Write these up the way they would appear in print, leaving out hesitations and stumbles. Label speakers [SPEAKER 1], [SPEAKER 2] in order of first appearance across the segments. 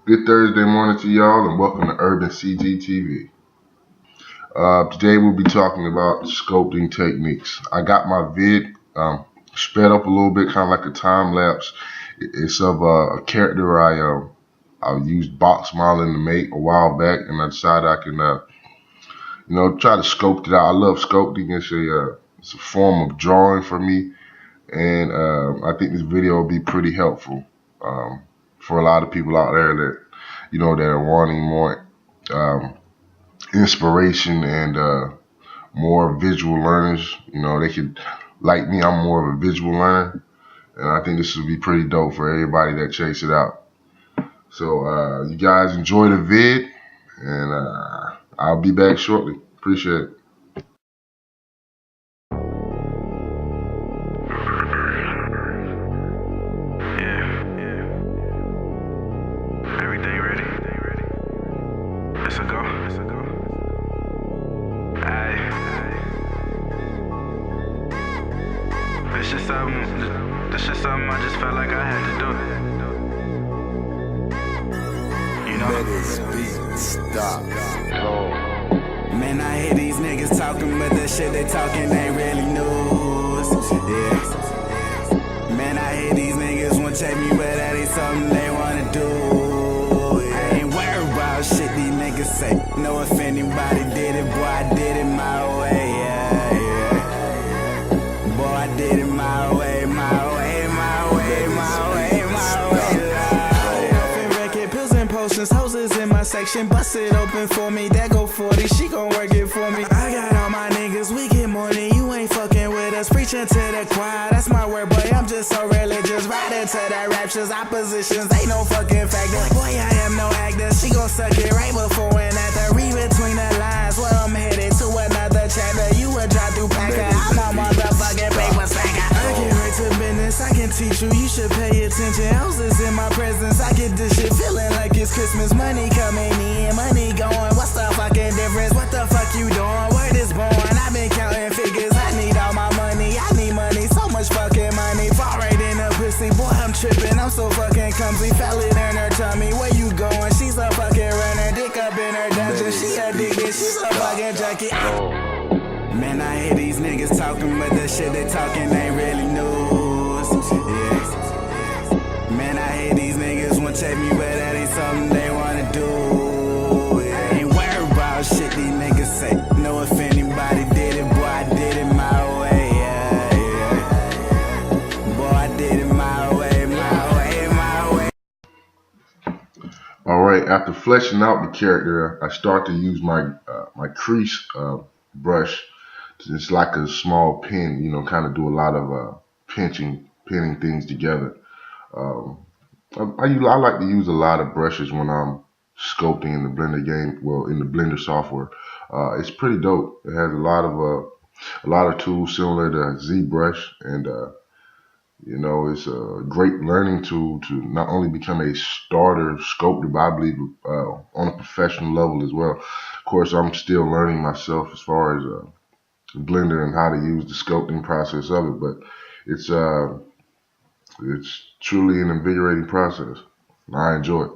[SPEAKER 1] Good Thursday morning to y'all, and welcome to Urban CG Today we'll be talking about sculpting techniques. I got my vid sped up a little bit, kind of like a time lapse. It's of a character I used box modeling to make a while back, and I decided I can try to sculpt it out. I love sculpting. It's a form of drawing for me, and I think this video will be pretty helpful for a lot of people out there that are wanting more inspiration and more visual learners. They could, like me, I'm more of a visual learner, and I think this will be pretty dope for everybody that checks it out. So you guys enjoy the vid, and I'll be back shortly. Appreciate it.
[SPEAKER 2] Everything ready? Let's go. Aye. This is something I just felt like I had to do. You know?
[SPEAKER 3] Let this beat stop.
[SPEAKER 4] Man, I hear these niggas talking, but the shit they talking ain't really news. Yeah. Man, I hear these niggas wanna check me, but that ain't something they wanna do. I ain't worried about shit these niggas say. Know if anybody did it, boy, I did it my way. Yeah. Boy, I did it my way, my way, my way, my way, my way. Nothing record, pills and potions, hoses in my section. Bust it open for me, that go 40, she gon' work it for me. I got all my niggas, we get money, you ain't fucking with us. Preaching to the choir, that's my word, boy, I'm just so religious. Right into the raptures, oppositions, ain't no fucking factor. Boy, I am no actor, she gon' suck it right before and after. Read between the lines, where I'm headed to another chapter. You would drive through Packer, I'm a motherfucking paper stacker. I get right to business, I can teach you, you should pay attention. Houses in my presence, I get this shit feeling like it's Christmas. Money coming in, money going, what's the fucking difference? What the fuck you doing? Word is born, I've been counting figures. I need all my money, I need money, so much fucking money. Fall right in the pussy, boy, I'm tripping, I'm so fucking clumsy. Fell it in her tummy, where you going? She's a fucking runner, dick up in her dungeon. She addicted, she's a fucking junkie. Man, I hear these niggas talking, but the shit they talking ain't really news. Yeah. Man, I hear these niggas wanna check me, but that ain't something they wanna do. I ain't worried about shit these niggas say. Know if anybody did it, boy, I did it my way. Yeah. Boy, I did it my way, my way, my way.
[SPEAKER 1] Alright, after fleshing out the character, I start to use my crease brush. It's like a small pin, kind of do a lot of pinning things together. I like to use a lot of brushes when I'm sculpting in the Blender game, in the Blender software. It's pretty dope. It has a lot of tools similar to ZBrush, and it's a great learning tool to not only become a starter sculptor, but I believe on a professional level as well. Of course, I'm still learning myself as far as Blender and how to use the sculpting process of it, but it's truly an invigorating process. I enjoy it.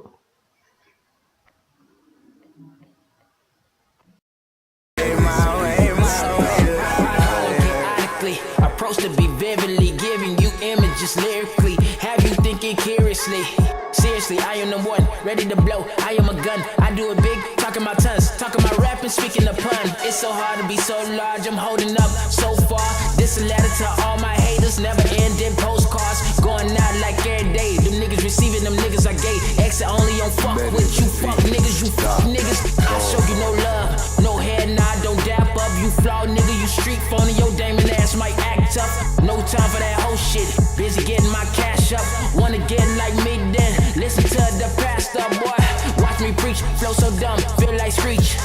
[SPEAKER 5] Approach to be vividly giving you images lyrically, have you thinking curiously. Seriously, I am the one, ready to blow, I am a gun. I do it big, talking my tons, talking my rap and speaking the pun. It's so hard to be so large, I'm holding up so far. This a letter to all my haters, never ending postcards. Going out like every day, them niggas receiving, them niggas I gay. Exit only on fuck with you, fuck niggas, you fuck niggas. I show you no love, no head nod, don't dap up. You flaw nigga, you street phony, your Damon ass might act up. No time for that whole shit, busy getting my cash up. Wanna get like me then, listen to the pastor, boy. Watch me preach, flow so dumb, feel like Screech.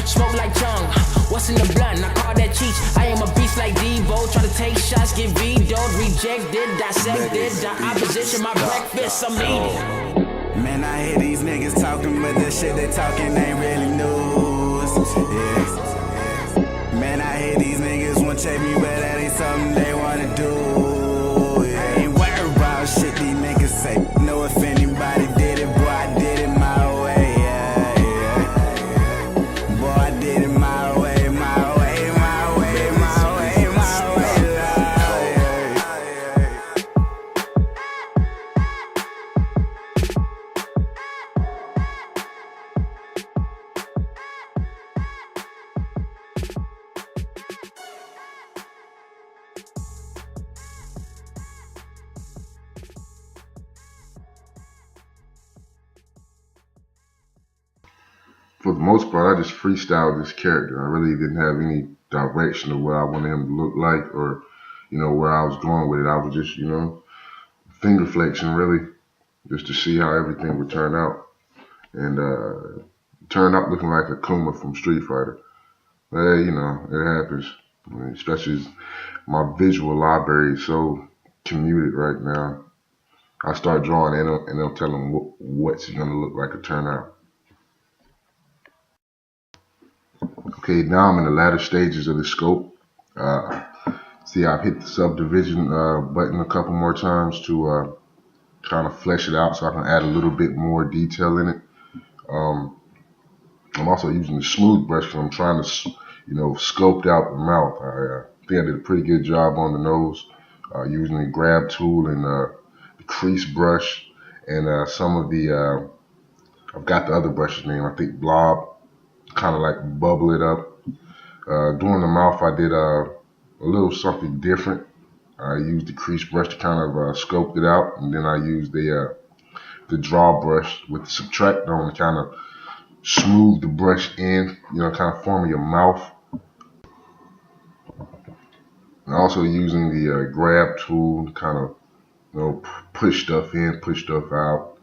[SPEAKER 5] Smoke like tongue, what's in the blunt? I call that cheech. I am a beast like Devo, try to take shots, get vetoed, rejected, dissected. The opposition, my breakfast, I'm eating.
[SPEAKER 4] Man, I hear these niggas talking, but the shit they talking ain't really news. Yeah. Man, I hear these niggas wanna check me, but that ain't something they wanna do. I ain't worried about shit these niggas say. Know if anybody did it, boy, I did it my
[SPEAKER 1] for the most part, I just freestyled this character. I really didn't have any direction of what I wanted him to look like, or where I was going with it. I was just finger flexing really, just to see how everything would turn out, and it turned out looking like Akuma from Street Fighter. But hey, it happens. I mean, especially my visual library is so commuted right now. I start drawing and they'll tell them what's it gonna look like to turn out. Okay, now I'm in the latter stages of the scope. See, I've hit the subdivision button a couple more times to kind of flesh it out so I can add a little bit more detail in it. I'm also using the smooth brush because I'm trying to, sculpt out the mouth. I think I did a pretty good job on the nose using the grab tool and the crease brush and some of the, I've got the other brush's name, I think Blob, kind of like bubble it up. Doing the mouth, I did a little something different. I used the crease brush to kind of sculpt it out, and then I used the draw brush with the subtract on to kind of smooth the brush in, kind of forming your mouth. And also using the grab tool to kind of, push stuff in, push stuff out,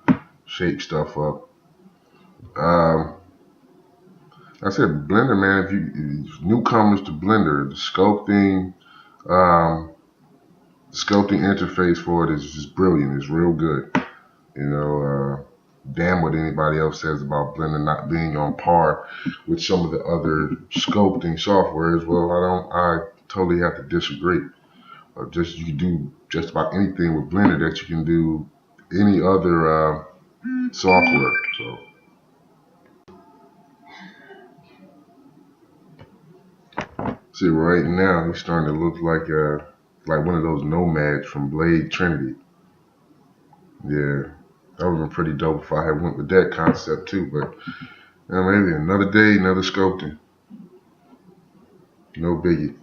[SPEAKER 1] shake stuff up. I said Blender, man, if newcomers to Blender, the sculpting interface for it is just brilliant. It's real good. Damn what anybody else says about Blender not being on par with some of the other sculpting softwares. Well, I totally have to disagree. You can do just about anything with Blender that you can do any other software. So. See, right now he's starting to look like one of those nomads from Blade Trinity. Yeah, that would have been pretty dope if I had went with that concept too. But maybe another day, another sculpting. No biggie.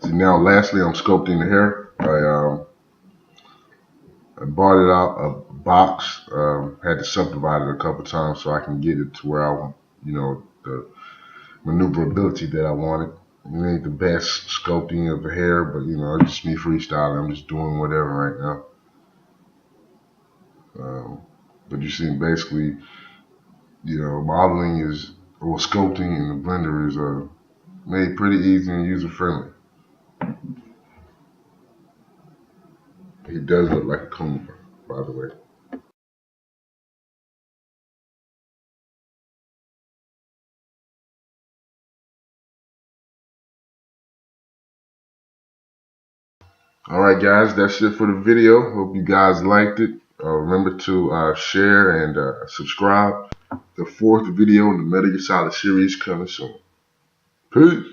[SPEAKER 1] See, now lastly, I'm sculpting the hair. I bought it out a box. Had to subdivide it a couple times so I can get it to where I want, the maneuverability that I wanted. It ain't the best sculpting of the hair, but it's just me freestyling. I'm just doing whatever right now. But you see, basically, modeling or sculpting in the Blender is made pretty easy and user friendly. He does look like a Kuma, by the way. Alright guys, that's it for the video. Hope you guys liked it. Remember to share and subscribe. The fourth video in the Metal Gear Solid series coming soon. Peace!